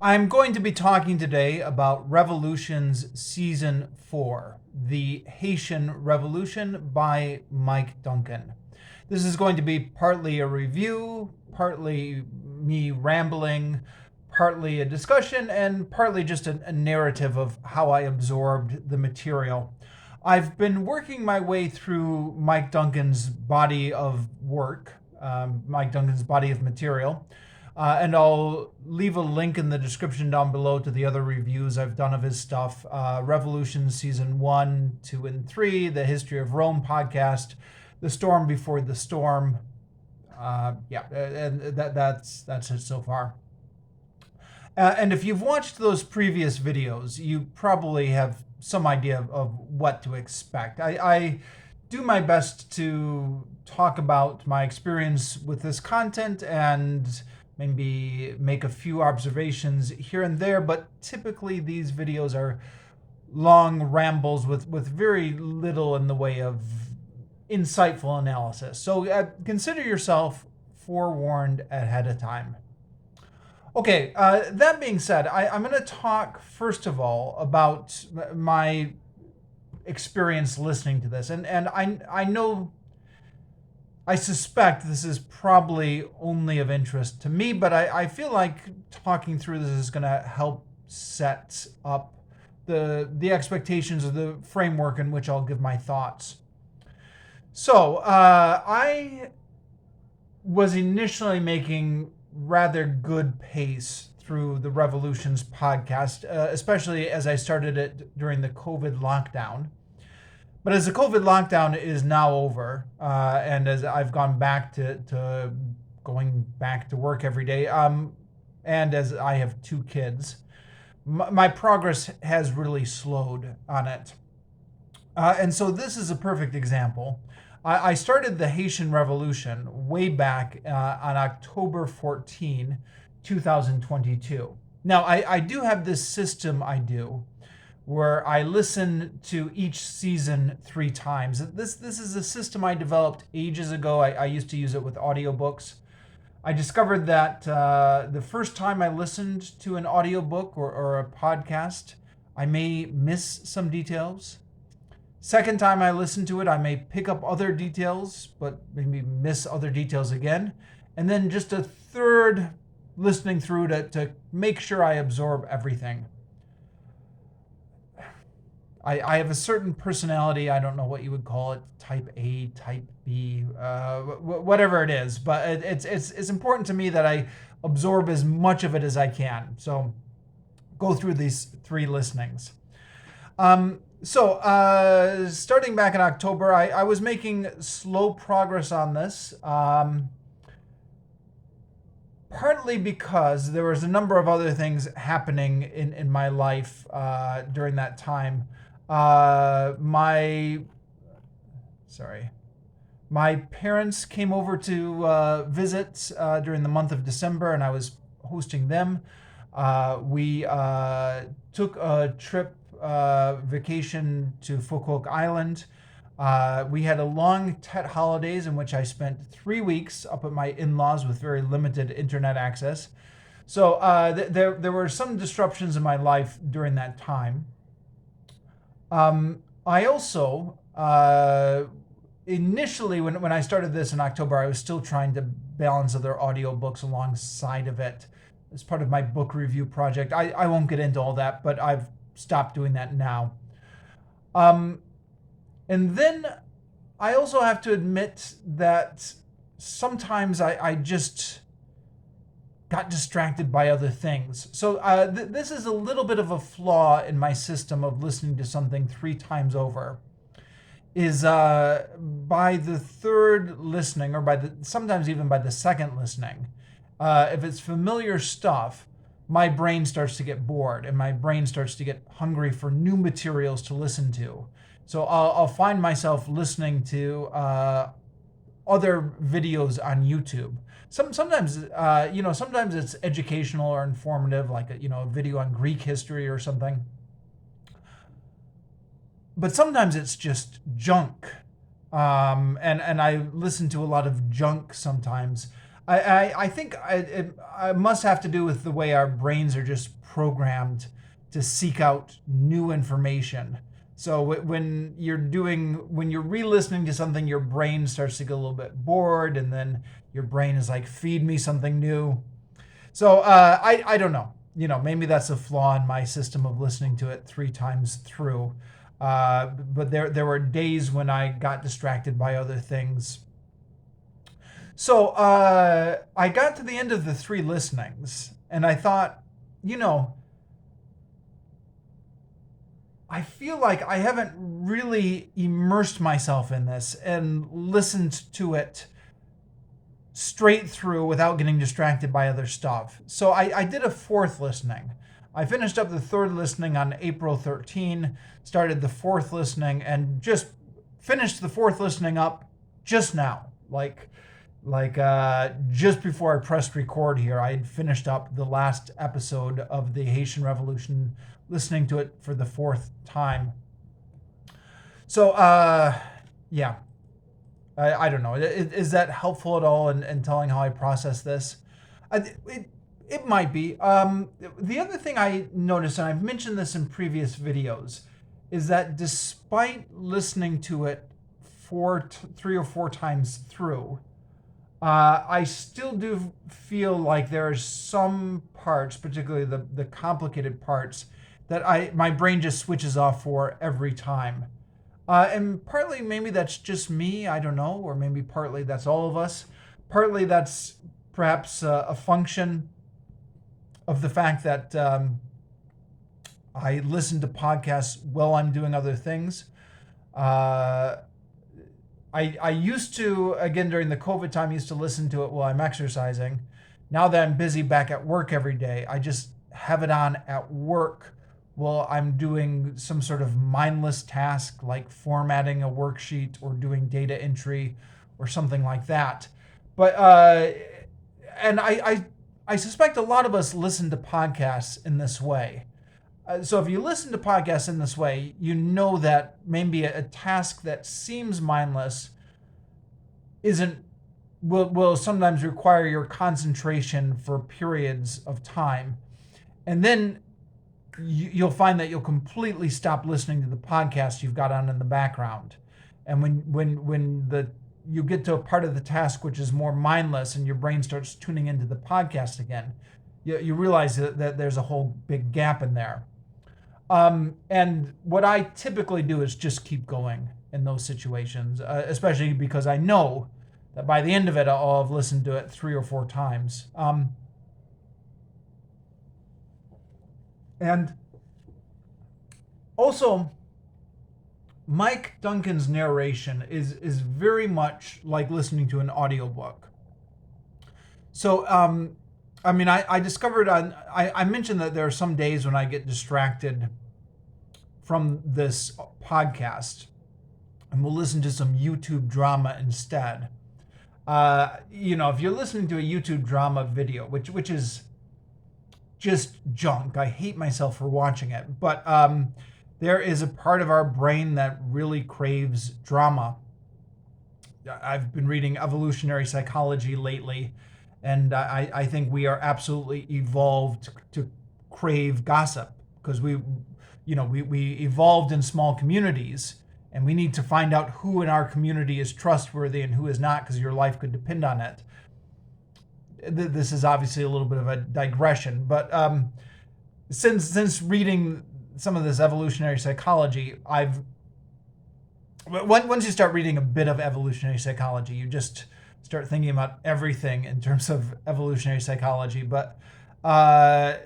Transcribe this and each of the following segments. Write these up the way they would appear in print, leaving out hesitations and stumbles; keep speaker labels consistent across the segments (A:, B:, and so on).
A: I'm going to be talking today about Revolutions Season 4, The Haitian Revolution by Mike Duncan. This is going to be partly a review, partly me rambling, partly a discussion, and partly just a narrative of how I absorbed the material. I've been working my way through Mike Duncan's body of work, Mike Duncan's body of material. And I'll leave a link in the description down below to the other reviews I've done of his stuff. Revolution Season 1, 2, and 3, the History of Rome podcast, The Storm Before the Storm. And that's it so far. And if you've watched those previous videos, you probably have some idea of what to expect. I do my best to talk about my experience with this content and maybe make a few observations here and there, but typically these videos are long rambles with very little in the way of insightful analysis. So consider yourself forewarned ahead of time. Okay, that being said, I'm going to talk first of all about my experience listening to this. And I know, I suspect this is probably only of interest to me, but I feel like talking through this is going to help set up the expectations of the framework in which I'll give my thoughts. So I was initially making rather good pace through the Revolutions podcast, especially as I started it during the COVID lockdown. But as the COVID lockdown is now over, and as I've gone back to going back to work every day, and as I have two kids, my progress has really slowed on it. And so this is a perfect example. I started the Haitian Revolution way back on October 14, 2022. Now, I do have this system I do where I listen to each season 3 times. This is a system I developed ages ago. I used to use it with audiobooks. I discovered that the first time I listened to an audiobook or a podcast, I may miss some details. Second time I listen to it, I may pick up other details, but maybe miss other details again. And then just a third listening through to make sure I absorb everything. I have a certain personality, I don't know what you would call it, type A, type B, whatever it is. But it's important to me that I absorb as much of it as I can. So go through these 3 listenings. So starting back in October, I was making slow progress on this, partly because there was a number of other things happening in my life during that time. My parents came over to visit during the month of December, and I was hosting them. We took a trip vacation to Foucault Island. We had a long Tet holidays in which I spent 3 weeks up at my in-laws with very limited internet access. So there were some disruptions in my life during that time. I also, initially when I started this in October, I was still trying to balance other audiobooks alongside of it as part of my book review project. I won't get into all that, but I've stopped doing that now. And then I also have to admit that sometimes I just got distracted by other things. So this is a little bit of a flaw in my system of listening to something 3 times over. Is by the third listening, or sometimes even by the second listening, if it's familiar stuff, my brain starts to get bored and my brain starts to get hungry for new materials to listen to. So I'll find myself listening to other videos on YouTube. Sometimes it's educational or informative, like a video on Greek history or something. But sometimes it's just junk, and I listen to a lot of junk sometimes. I think it must have to do with the way our brains are just programmed to seek out new information. So when you're re-listening to something, your brain starts to get a little bit bored, and then your brain is like, feed me something new. So I don't know. Maybe that's a flaw in my system of listening to it 3 times through. But there were days when I got distracted by other things. So I got to the end of the 3 listenings, and I thought, I feel like I haven't really immersed myself in this and listened to it straight through without getting distracted by other stuff. So I did a 4th listening. I finished up the 3rd listening on April 13, started the 4th listening, and just finished the 4th listening up just now. Like just before I pressed record here, I had finished up the last episode of the Haitian Revolution, listening to it for the 4th time. So, yeah. I don't know. Is that helpful at all in telling how I process this? It might be. The other thing I noticed, and I've mentioned this in previous videos, is that despite listening to it 3 or 4 times through, I still do feel like there are some parts, particularly the complicated parts, that my brain just switches off for every time. And partly maybe that's just me, I don't know, or maybe partly that's all of us. Partly that's perhaps a function of the fact that I listen to podcasts while I'm doing other things. I used to, again, during the COVID time, used to listen to it while I'm exercising. Now that I'm busy back at work every day, I just have it on at work while I'm doing some sort of mindless task like formatting a worksheet or doing data entry or something like that. But and I suspect a lot of us listen to podcasts in this way. So if you listen to podcasts in this way, you know that maybe a task that seems mindless will sometimes require your concentration for periods of time. And then you'll find that you'll completely stop listening to the podcast you've got on in the background. And when you get to a part of the task which is more mindless and your brain starts tuning into the podcast again, you realize that there's a whole big gap in there. And what I typically do is just keep going in those situations, especially because I know that by the end of it, I'll have listened to it 3 or 4 times. And also, Mike Duncan's narration is very much like listening to an audiobook. So, I discovered I mentioned that there are some days when I get distracted from this podcast and will listen to some YouTube drama instead. If you're listening to a YouTube drama video, which is just junk, I hate myself for watching it, but there is a part of our brain that really craves drama. I've been reading evolutionary psychology lately, and I think we are absolutely evolved to crave gossip because we evolved in small communities, and we need to find out who in our community is trustworthy and who is not, because your life could depend on it. This is obviously a little bit of a digression, but since reading some of this evolutionary psychology, once you start reading a bit of evolutionary psychology, you just start thinking about everything in terms of evolutionary psychology. But I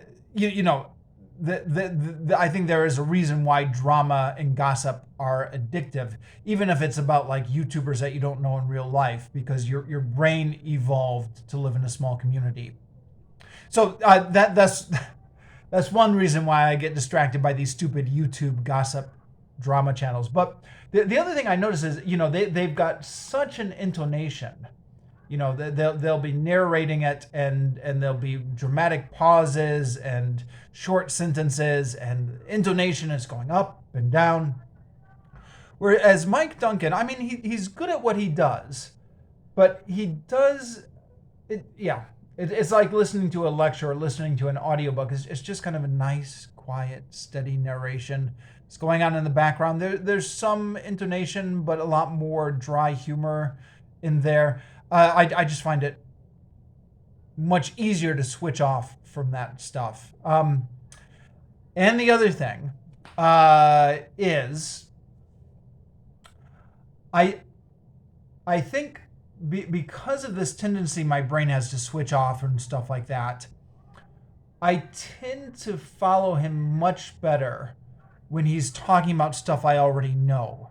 A: think there is a reason why drama and gossip are addictive, even if it's about like YouTubers that you don't know in real life, because your brain evolved to live in a small community. So that's one reason why I get distracted by these stupid YouTube gossip drama channels. But the other thing I notice is, they've got such an intonation. They'll be narrating it, and there'll be dramatic pauses and short sentences, and intonation is going up and down. Whereas Mike Duncan, he's good at what he does, but he does Yeah, it's like listening to a lecture or listening to an audiobook. It's just kind of a nice, quiet, steady narration. It's going on in the background. There's some intonation, but a lot more dry humor in there. I just find it much easier to switch off from that stuff. And the other thing is, I I think because of this tendency my brain has to switch off and stuff like that, I tend to follow him much better when he's talking about stuff I already know.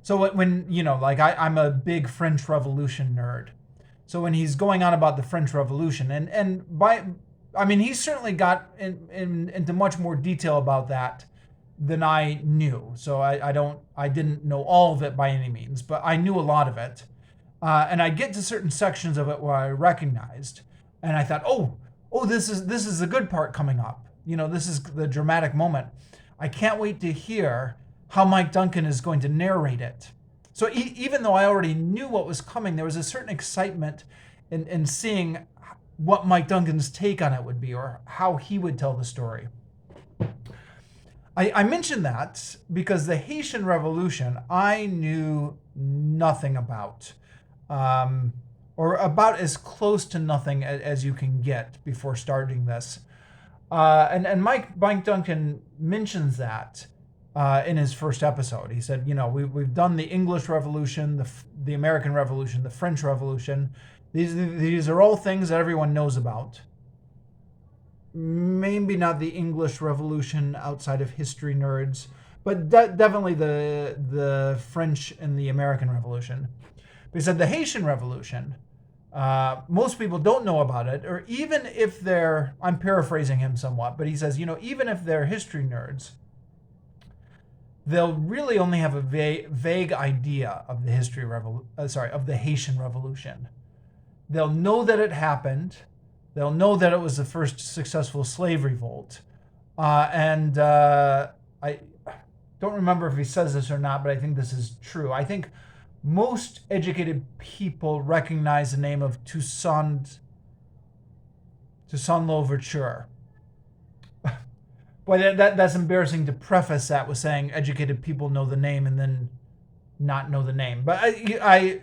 A: So when like I'm a big French Revolution nerd. So when he's going on about the French Revolution, I mean, he's certainly got into much more detail about that than I knew. So I didn't know all of it by any means, but I knew a lot of it. And I get to certain sections of it where I recognized, and I thought, oh, this is the good part coming up. This is the dramatic moment. I can't wait to hear how Mike Duncan is going to narrate it. So even though I already knew what was coming, there was a certain excitement in seeing what Mike Duncan's take on it would be, or how he would tell the story. I mentioned that because the Haitian Revolution I knew nothing about, or about as close to nothing as you can get before starting this. And Mike Duncan mentions that in his first episode. He said, we've done the English Revolution, the American Revolution, the French Revolution. These are all things that everyone knows about. Maybe not the English Revolution outside of history nerds, but definitely the French and the American Revolution. But he said the Haitian Revolution, most people don't know about it, or even if I'm paraphrasing him somewhat, but he says, even if they're history nerds, they'll really only have a vague idea of the Haitian Revolution. They'll know that it happened. They'll know that it was the first successful slave revolt. And I don't remember if he says this or not, but I think this is true. I think most educated people recognize the name of Toussaint Louverture. Boy, that's embarrassing to preface that with saying educated people know the name and then not know the name. But I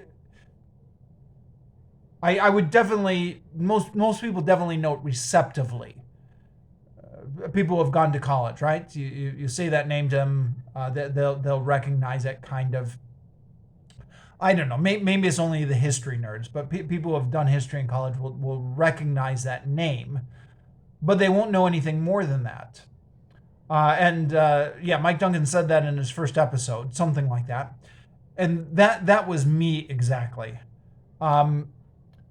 A: would definitely, most people definitely know it receptively. People who have gone to college, right? You say that name to them, they'll recognize it kind of. I don't know, maybe it's only the history nerds, but people who have done history in college will recognize that name, but they won't know anything more than that. Mike Duncan said that in his first episode, something like that. And that was me exactly.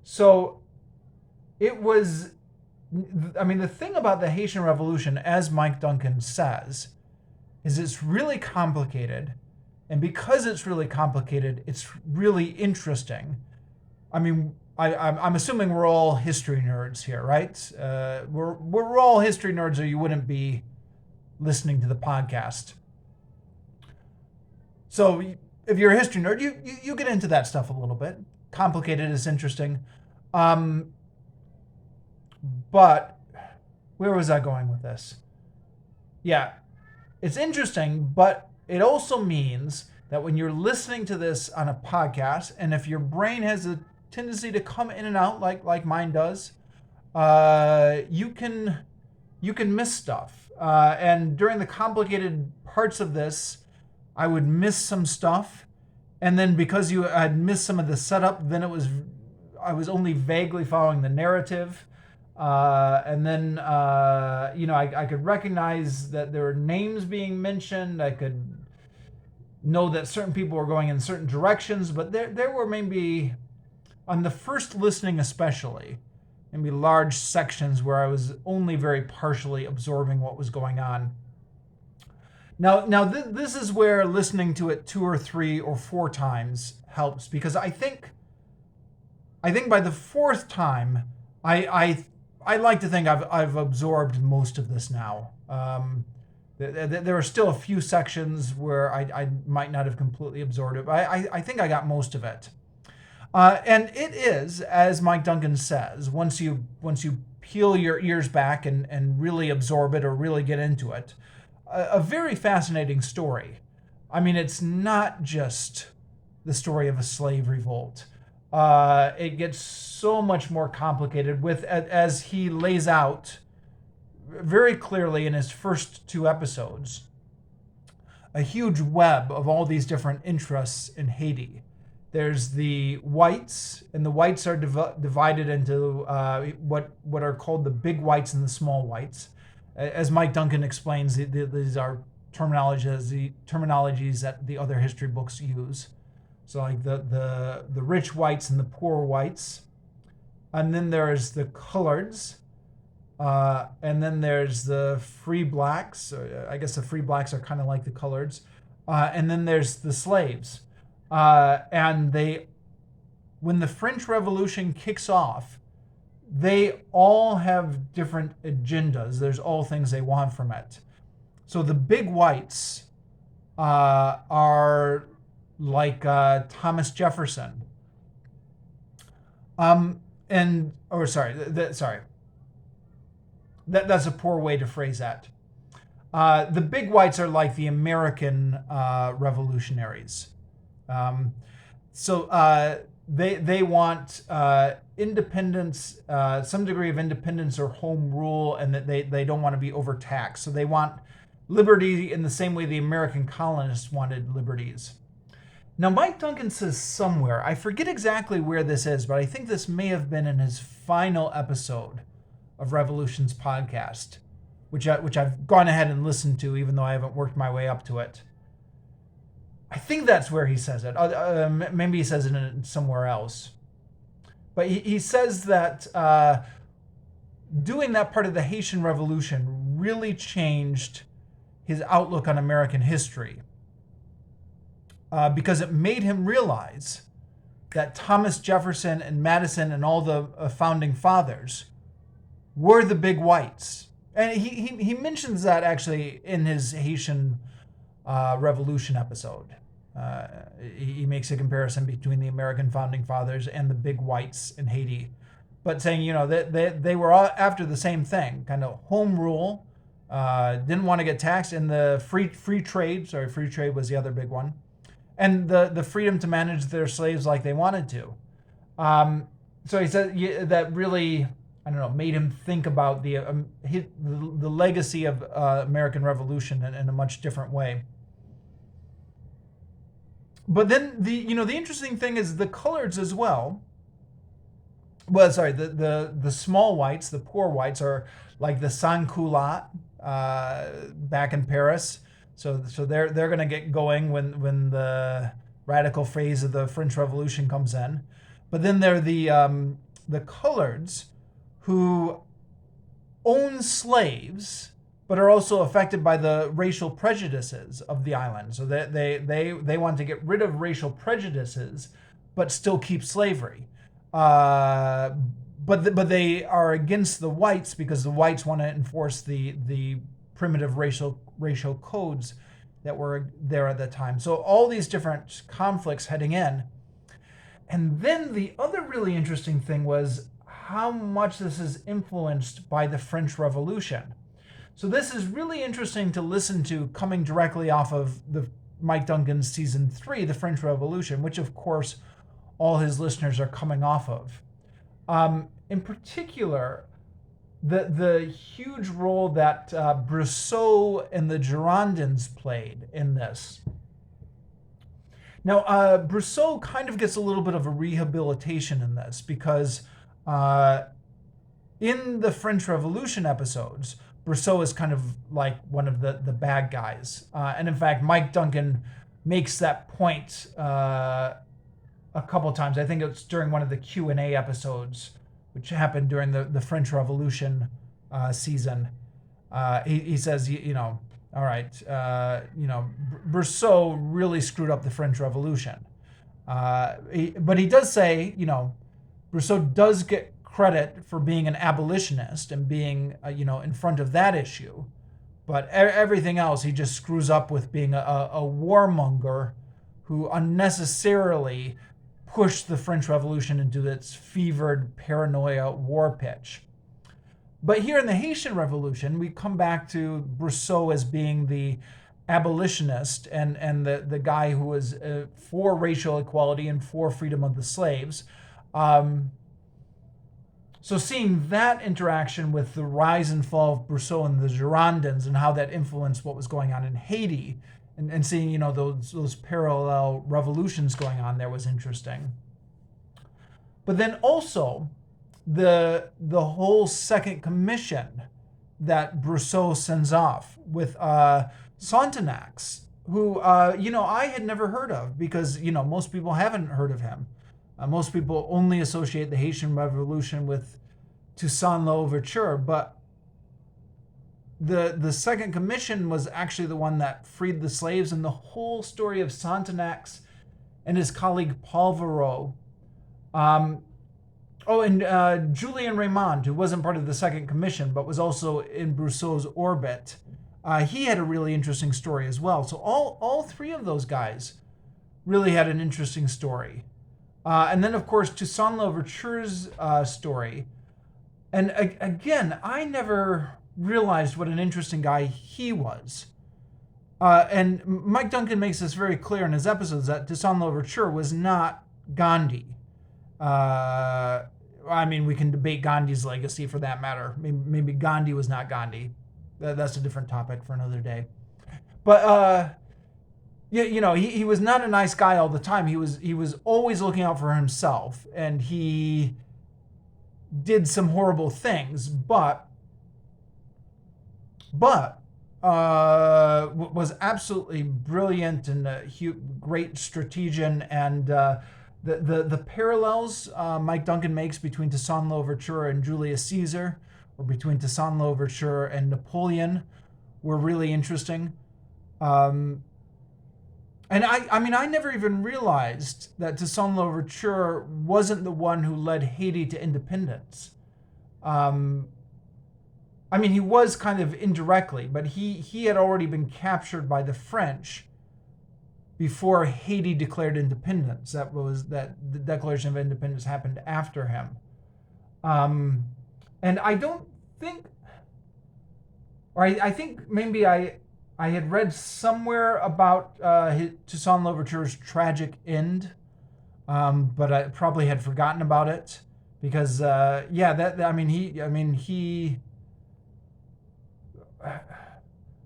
A: So it was, the thing about the Haitian Revolution, as Mike Duncan says, is it's really complicated. And because it's really complicated, it's really interesting. I'm assuming we're all history nerds here, right? We're all history nerds, or you wouldn't be listening to the podcast. So if you're a history nerd, you get into that stuff a little bit. Complicated is interesting. But where was I going with this? Yeah, it's interesting, but it also means that when you're listening to this on a podcast, and if your brain has a tendency to come in and out like mine does, you can miss stuff. And during the complicated parts of this, I would miss some stuff. And then because you had missed some of the setup, then I was only vaguely following the narrative. And then, I could recognize that there were names being mentioned. I could know that certain people were going in certain directions, but there were maybe, on the first listening especially, maybe large sections where I was only very partially absorbing what was going on. Now this is where listening to it 2 or 3 or 4 times helps, because I think by the 4th time, I like to think I've absorbed most of this now. There are still a few sections where I might not have completely absorbed it, but I think I got most of it. And it is, as Mike Duncan says, once you peel your ears back and really absorb it or really get into it, a very fascinating story. I mean, it's not just the story of a slave revolt. It gets so much more complicated with, as he lays out very clearly in his first two episodes, a huge web of all these different interests in Haiti. There's the whites, and the whites are divided into what are called the big whites and the small whites. As Mike Duncan explains, these are terminologies that the other history books use. So like the rich whites and the poor whites. And then there's the coloreds. And then there's the free blacks. I guess the free blacks are kind of like the coloreds. And then there's the slaves. And when the French Revolution kicks off, they all have different agendas. There's all things they want from it. So the big whites are like Thomas Jefferson. That's a poor way to phrase that. The big whites are like the American revolutionaries. They want independence, some degree of independence or home rule, and that they don't want to be overtaxed. So they want liberty in the same way the American colonists wanted liberties. Now, Mike Duncan says somewhere, I forget exactly where this is, but I think this may have been in his final episode of Revolutions podcast, which I've gone ahead and listened to, even though I haven't worked my way up to it. I think that's where he says it. Maybe he says it somewhere else. But he says that doing that part of the Haitian Revolution really changed his outlook on American history. Because it made him realize that Thomas Jefferson and Madison and all the founding fathers were the big whites. And he mentions that actually in his Haitian Revolution episode. He makes a comparison between the American founding fathers and the big whites in Haiti, but saying, that they were all after the same thing, kind of home rule, didn't want to get taxed, and the free trade. Sorry, free trade was the other big one, and the freedom to manage their slaves like they wanted to. So he said that really, I don't know, made him think about the legacy of American Revolution in a much different way. But then the interesting thing is the coloreds as well. Well, sorry, the small whites, the poor whites, are like the sans-culottes back in Paris. So they're going to get going when the radical phase of the French Revolution comes in. But then there are the coloreds who own slaves, but are also affected by the racial prejudices of the island. So they want to get rid of racial prejudices, but still keep slavery. But they are against the whites because the whites want to enforce the primitive racial codes that were there at the time. So all these different conflicts heading in. And then the other really interesting thing was how much this is influenced by the French Revolution. So this is really interesting to listen to, coming directly off of the Mike Duncan's season 3, The French Revolution, which of course all his listeners are coming off of. In particular, the huge role that Brosseau and the Girondins played in this. Now, Brosseau kind of gets a little bit of a rehabilitation in this because in the French Revolution episodes, Brosseau is kind of like one of the bad guys. And in fact, Mike Duncan makes that point a couple of times. I think it's during one of the Q&A episodes, which happened during the French Revolution season. He says, all right, Brosseau really screwed up the French Revolution. But he does say, Brosseau does get credit for being an abolitionist and being, in front of that issue. But everything else, he just screws up with being a warmonger who unnecessarily pushed the French Revolution into its fevered paranoia war pitch. But here in the Haitian Revolution, we come back to Brousseau as being the abolitionist and the guy who was for racial equality and for freedom of the slaves. So seeing that interaction with the rise and fall of Brousseau and the Girondins and how that influenced what was going on in Haiti, and seeing, you know, those parallel revolutions going on there was interesting. But then also the whole second commission that Brousseau sends off with Sonthonax, who I had never heard of, because most people haven't heard of him. Most people only associate the Haitian Revolution with Toussaint Louverture, but the Second Commission was actually the one that freed the slaves, and the whole story of Sonthonax and his colleague Paul Varot. And Julien Raymond, who wasn't part of the Second Commission, but was also in Brousseau's orbit. He had a really interesting story as well. So all three of those guys really had an interesting story. And then, of course, Toussaint Louverture's story. And again, I never realized what an interesting guy he was. And Mike Duncan makes this very clear in his episodes that Toussaint Louverture was not Gandhi. We can debate Gandhi's legacy for that matter. Maybe Gandhi was not Gandhi. That's a different topic for another day. But he was not a nice guy all the time. He was always looking out for himself, and he did some horrible things, but was absolutely brilliant and a great strategian. And the parallels Mike Duncan makes between Toussaint Louverture and Julius Caesar, or between Toussaint Louverture and Napoleon, were really interesting. And I never even realized that Toussaint Louverture wasn't the one who led Haiti to independence. He was kind of indirectly, but he had already been captured by the French before Haiti declared independence. That the Declaration of Independence happened after him. And I don't think, or I think maybe I had read somewhere about Toussaint Louverture's tragic end, but I probably had forgotten about it because he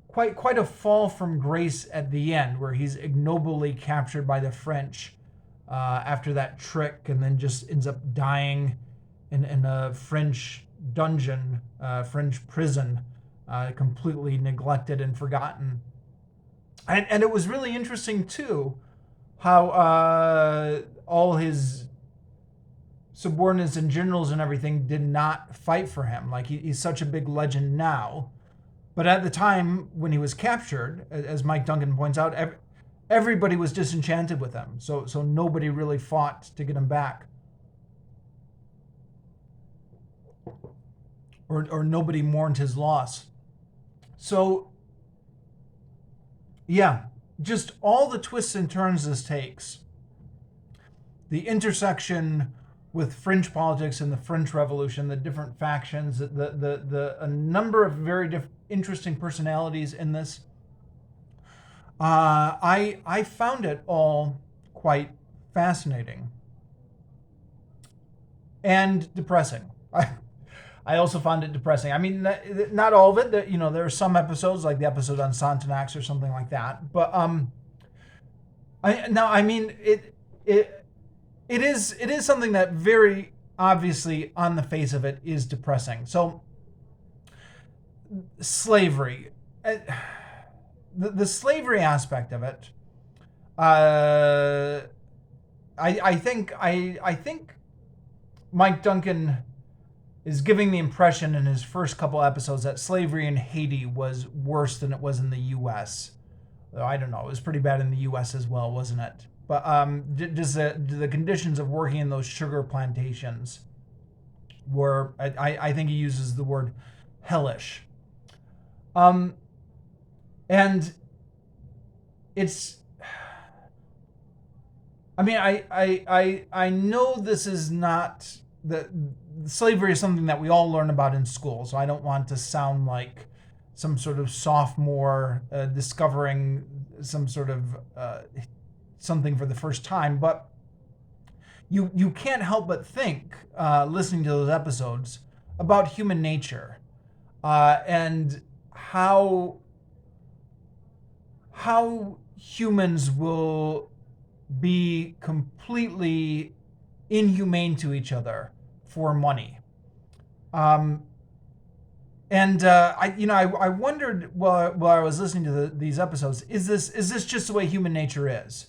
A: quite a fall from grace at the end, where he's ignobly captured by the French after that trick, and then just ends up dying in a French dungeon, French prison. Completely neglected and forgotten. And it was really interesting, too, how all his subordinates and generals and everything did not fight for him. Like, he's such a big legend now. But at the time when he was captured, as Mike Duncan points out, everybody was disenchanted with him. So nobody really fought to get him back. Or nobody mourned his loss. So, yeah, just all the twists and turns this takes. The intersection with French politics and the French Revolution, the different factions, a number of very interesting personalities in this. I found it all quite fascinating and depressing. I also found it depressing. I mean, not all of it. There are some episodes, like the episode on Sonthonax or something like that. But it is something that very obviously, on the face of it, is depressing. So, slavery, the slavery aspect of it. I think Mike Duncan is giving the impression in his first couple episodes that slavery in Haiti was worse than it was in the U.S. I don't know. It was pretty bad in the U.S. as well, wasn't it? But just the conditions of working in those sugar plantations were, I think he uses the word hellish. And it's I mean, I know this is not the slavery is something that we all learn about in school, so I don't want to sound like some sort of sophomore discovering some sort of something for the first time. But you can't help but think, listening to those episodes, about human nature and how humans will be completely inhumane to each other for money. Um, and I wondered while I was listening to these episodes, is this just the way human nature is?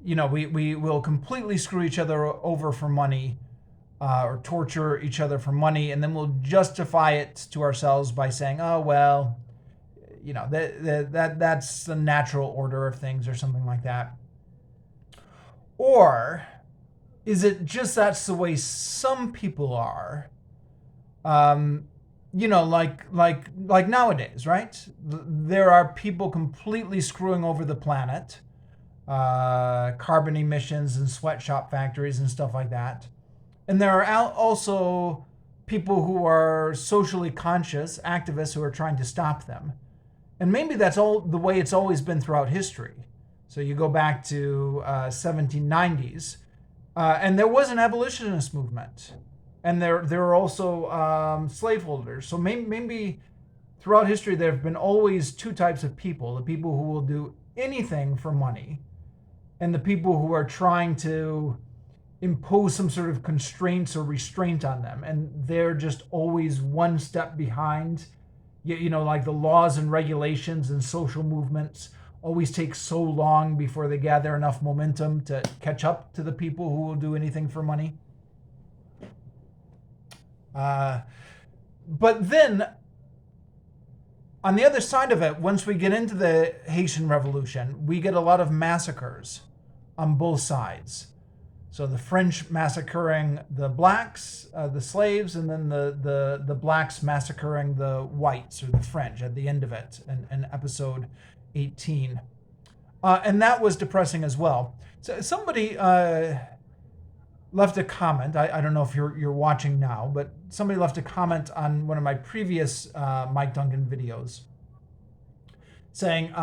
A: We will completely screw each other over for money, or torture each other for money, and then we'll justify it to ourselves by saying, oh well, that's the natural order of things, or something like that. Or is it just that's the way some people are? Like nowadays, right? There are people completely screwing over the planet, carbon emissions and sweatshop factories and stuff like that. And there are also people who are socially conscious, activists who are trying to stop them. And maybe that's all the way it's always been throughout history. So you go back to 1790s, and there was an abolitionist movement, and there are also slaveholders. So maybe throughout history there have been always two types of people: the people who will do anything for money, and the people who are trying to impose some sort of constraints or restraint on them, and they're just always one step behind. Like the laws and regulations and social movements always take so long before they gather enough momentum to catch up to the people who will do anything for money. But then, on the other side of it, once we get into the Haitian Revolution, we get a lot of massacres on both sides. So the French massacring the blacks, the slaves, and then the blacks massacring the whites, or the French, at the end of it, in episode 18. And that was depressing as well. So somebody left a comment. I don't know if you're watching now, but somebody left a comment on one of my previous Mike Duncan videos saying,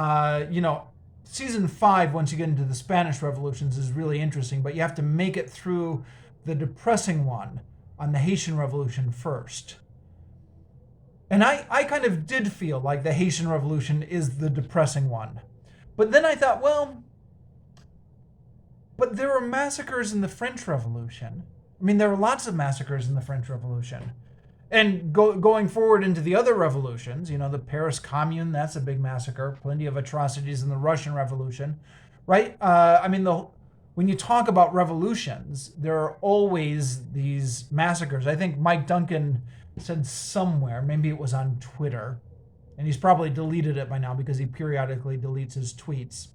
A: Season 5, once you get into the Spanish revolutions, is really interesting, but you have to make it through the depressing one on the Haitian Revolution first. And I kind of did feel like the Haitian Revolution is the depressing one. But then I thought, well, but there were massacres in the French Revolution. I mean, there were lots of massacres in the French Revolution. And going forward into the other revolutions, the Paris Commune, that's a big massacre. Plenty of atrocities in the Russian Revolution, right? When you talk about revolutions, there are always these massacres. I think Mike Duncan said somewhere, maybe it was on Twitter, and he's probably deleted it by now because he periodically deletes his tweets.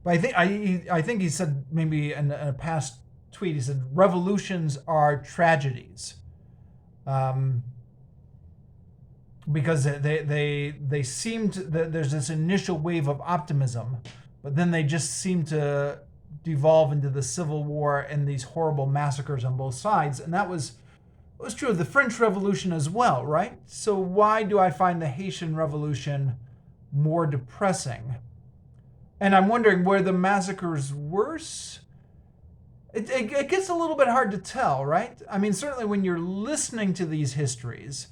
A: But I think he said, maybe in a past tweet, he said, revolutions are tragedies. Because they seem to, there's this initial wave of optimism, but then they just seem to devolve into the Civil War and these horrible massacres on both sides. And that was true of the French Revolution as well, right? So why do I find the Haitian Revolution more depressing? And I'm wondering, were the massacres worse? It gets a little bit hard to tell, right? I mean, certainly when you're listening to these histories,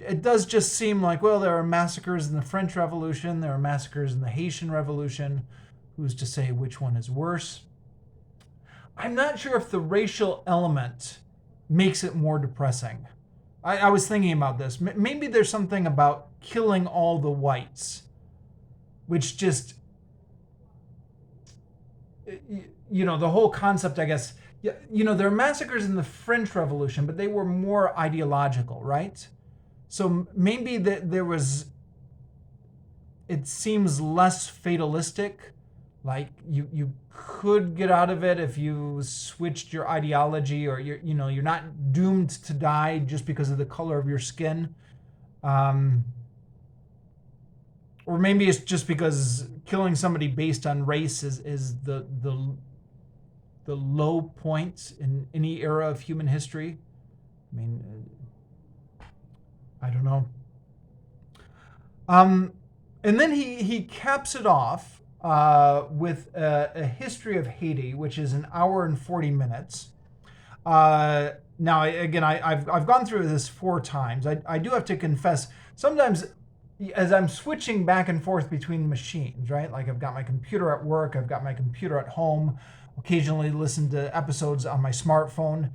A: it does just seem like, well, there are massacres in the French Revolution, there are massacres in the Haitian Revolution. Who's to say which one is worse? I'm not sure if the racial element makes it more depressing. I was thinking about this. Maybe there's something about killing all the whites, which just... the whole concept, I guess, there are massacres in the French Revolution, but they were more ideological, right? So maybe it seems less fatalistic, like you could get out of it if you switched your ideology, or you're not doomed to die just because of the color of your skin. Or maybe it's just because killing somebody based on race is the the low points in any era of human history. I mean, I don't know. And then he caps it off with a history of Haiti, which is an hour and 40 minutes. Now, again, I've gone through this 4 times. I do have to confess, sometimes as I'm switching back and forth between machines, right? Like I've got my computer at work, I've got my computer at home, occasionally listen to episodes on my smartphone.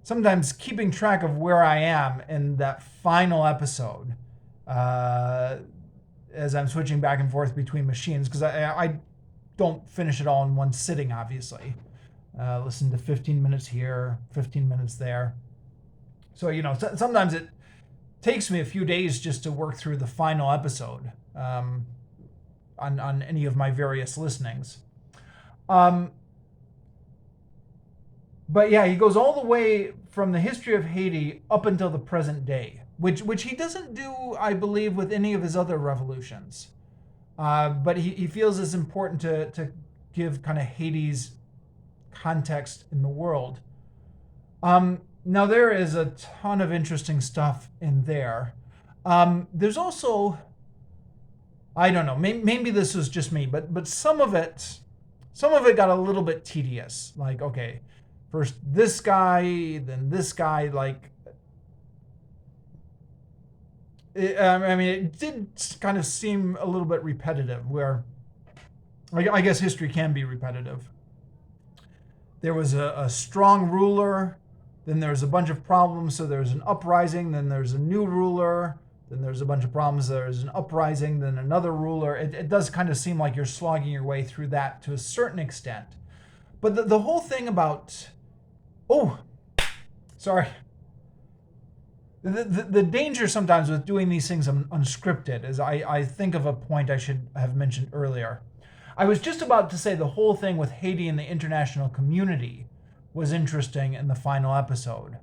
A: Sometimes keeping track of where I am in that final episode as I'm switching back and forth between machines, because I don't finish it all in one sitting, obviously. Listen to 15 minutes here, 15 minutes there. So, sometimes it takes me a few days just to work through the final episode on any of my various listenings. But yeah, he goes all the way from the history of Haiti up until the present day, which he doesn't do, I believe, with any of his other revolutions. But he feels it's important to give kind of Haiti's context in the world. Now, there is a ton of interesting stuff in there. There's also, I don't know, maybe this was just me, but some of it got a little bit tedious. Like, okay, first this guy, then this guy, like, it did kind of seem a little bit repetitive, where I guess history can be repetitive. There was a strong ruler, then there's a bunch of problems, so there's an uprising, then there's a new ruler, then there's a bunch of problems, there's an uprising, then another ruler. It does kind of seem like you're slogging your way through that to a certain extent. But the whole thing about, the danger sometimes with doing these things unscripted is I think of a point I should have mentioned earlier. I was just about to say the whole thing with Haiti and the international community was interesting in the final episode.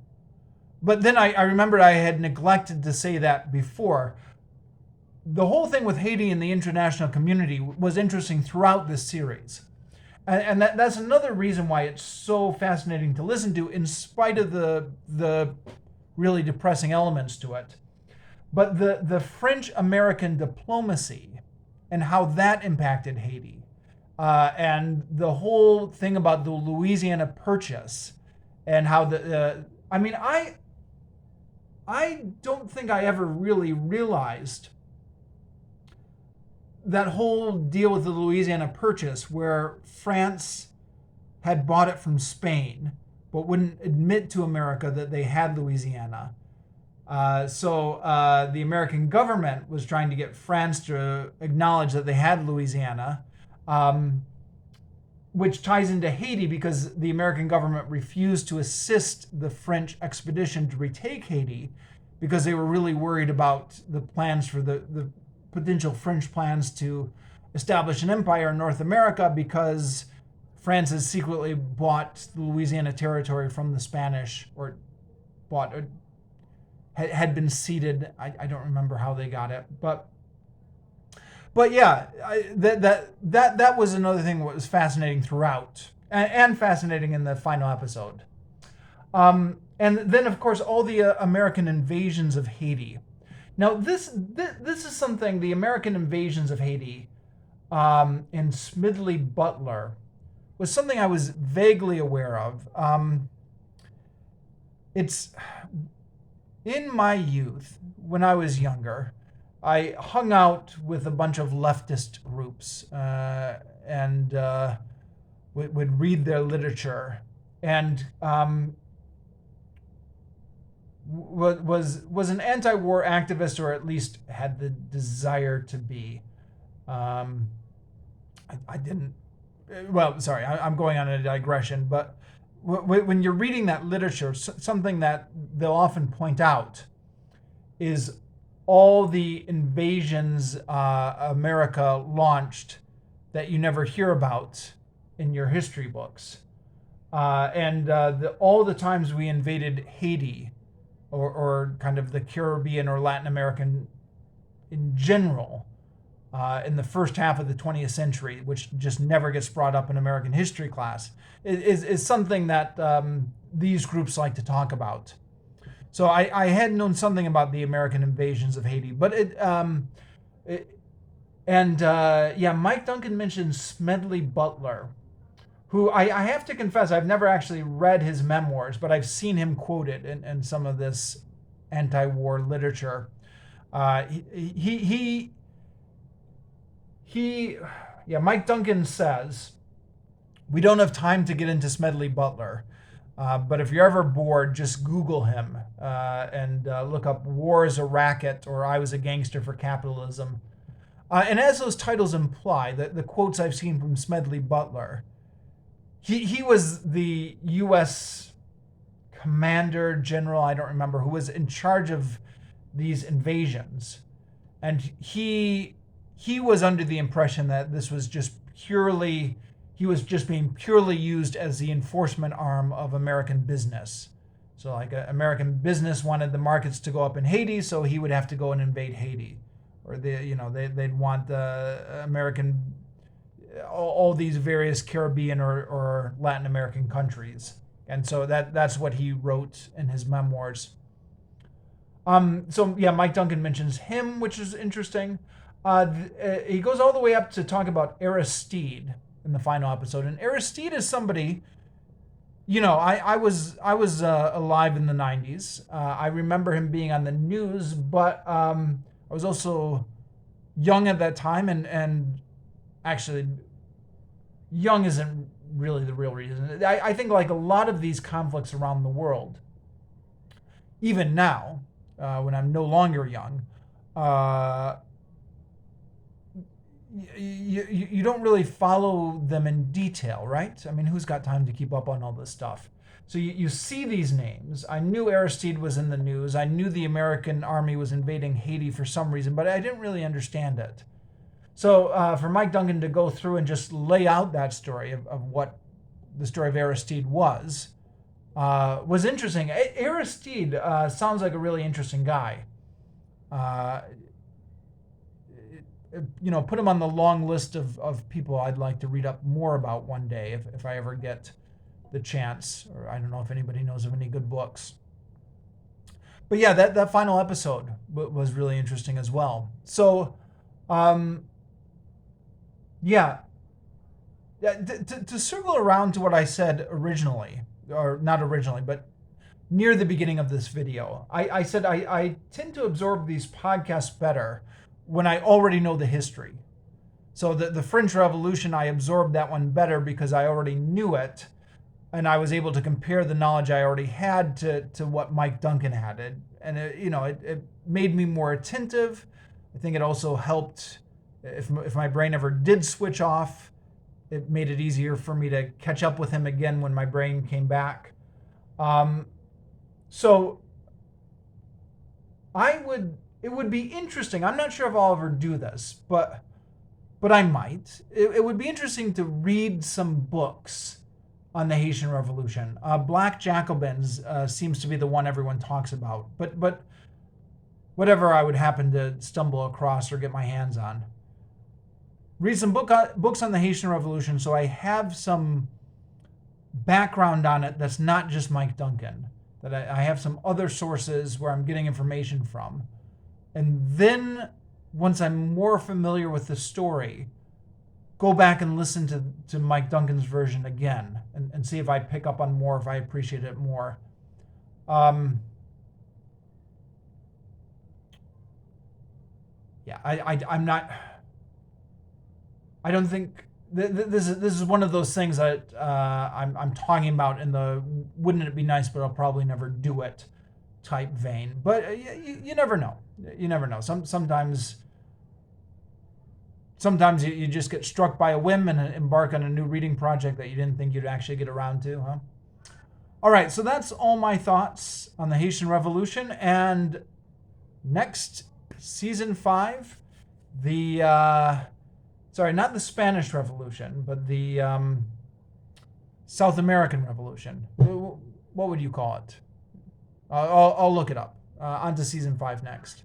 A: But then I remembered I had neglected to say that before. The whole thing with Haiti and the international community was interesting throughout this series. And that's another reason why it's so fascinating to listen to, in spite of the really depressing elements to it. But the French-American diplomacy and how that impacted Haiti. And the whole thing about the Louisiana Purchase and how I don't think I ever really realized that whole deal with the Louisiana Purchase, where France had bought it from Spain, but wouldn't admit to America that they had Louisiana. So the American government was trying to get France to acknowledge that they had Louisiana, which ties into Haiti because the American government refused to assist the French expedition to retake Haiti because they were really worried about the plans for the potential French plans to establish an empire in North America, because France has secretly bought the Louisiana territory from the Spanish, or had been ceded. I don't remember how they got it, but yeah, that was another thing that was fascinating throughout, and fascinating in the final episode. And then, of course, all the American invasions of Haiti. Now, this is something, the American invasions of Haiti in Smedley Butler was something I was vaguely aware of. It's in my youth, when I was younger, I hung out with a bunch of leftist groups and would read their literature, and was an anti-war activist, or at least had the desire to be. I didn't. Well, sorry, I'm going on a digression, but when you're reading that literature, something that they'll often point out is all the invasions America launched that you never hear about in your history books. And all the times we invaded Haiti, or kind of the Caribbean or Latin American in general, in the first half of the 20th century, which just never gets brought up in American history class, is something that these groups like to talk about. So I had known something about the American invasions of Haiti, but Mike Duncan mentioned Smedley Butler, who I have to confess, I've never actually read his memoirs, but I've seen him quoted in some of this anti-war literature. Mike Duncan says, we don't have time to get into Smedley Butler, but if you're ever bored, just Google him and look up War is a Racket or I Was a Gangster for Capitalism. And as those titles imply, the quotes I've seen from Smedley Butler, he was the U.S. commander, general, I don't remember, who was in charge of these invasions. And he was under the impression that this was just purely, he was just being purely used as the enforcement arm of American business. So like American business wanted the markets to go up in Haiti, so he would have to go and invade Haiti. Or they'd want the American, all these various Caribbean or Latin American countries. And so that's what he wrote in his memoirs. Mike Duncan mentions him, which is interesting. He goes all the way up to talk about Aristide in the final episode. And Aristide is somebody, I was alive in the 90s. I remember him being on the news, but I was also young at that time, and actually, young isn't really the real reason. I think like a lot of these conflicts around the world, even now, when I'm no longer young, you don't really follow them in detail, right? I mean, who's got time to keep up on all this stuff? So you see these names. I knew Aristide was in the news. I knew the American army was invading Haiti for some reason, but I didn't really understand it. So for Mike Duncan to go through and just lay out that story of what the story of Aristide was interesting. Aristide sounds like a really interesting guy. Put him on the long list of people I'd like to read up more about one day if I ever get the chance, or I don't know if anybody knows of any good books. But yeah, that final episode was really interesting as well. So, to circle around to what I said originally, or not originally, but near the beginning of this video, I said I tend to absorb these podcasts better when I already know the history. So the French Revolution, I absorbed that one better because I already knew it, and I was able to compare the knowledge I already had to what Mike Duncan had. It made me more attentive. I think it also helped if my brain ever did switch off. It made it easier for me to catch up with him again when my brain came back. It would be interesting. I'm not sure if I'll ever do this, but I might. It would be interesting to read some books on the Haitian Revolution. Black Jacobins seems to be the one everyone talks about, but whatever I would happen to stumble across or get my hands on. Read some books on the Haitian Revolution so I have some background on it that's not just Mike Duncan, that I have some other sources where I'm getting information from. And then, once I'm more familiar with the story, go back and listen to Mike Duncan's version again and see if I pick up on more, if I appreciate it more. I'm not... I don't think... This is one of those things that I'm talking about in the wouldn't it be nice but I'll probably never do it type vein. But you never know. You never know. Sometimes you just get struck by a whim and embark on a new reading project that you didn't think you'd actually get around to, huh? All right, so that's all my thoughts on the Haitian Revolution. And next, season 5, not the Spanish Revolution, but the South American Revolution. What would you call it? I'll look it up. On to season 5 next.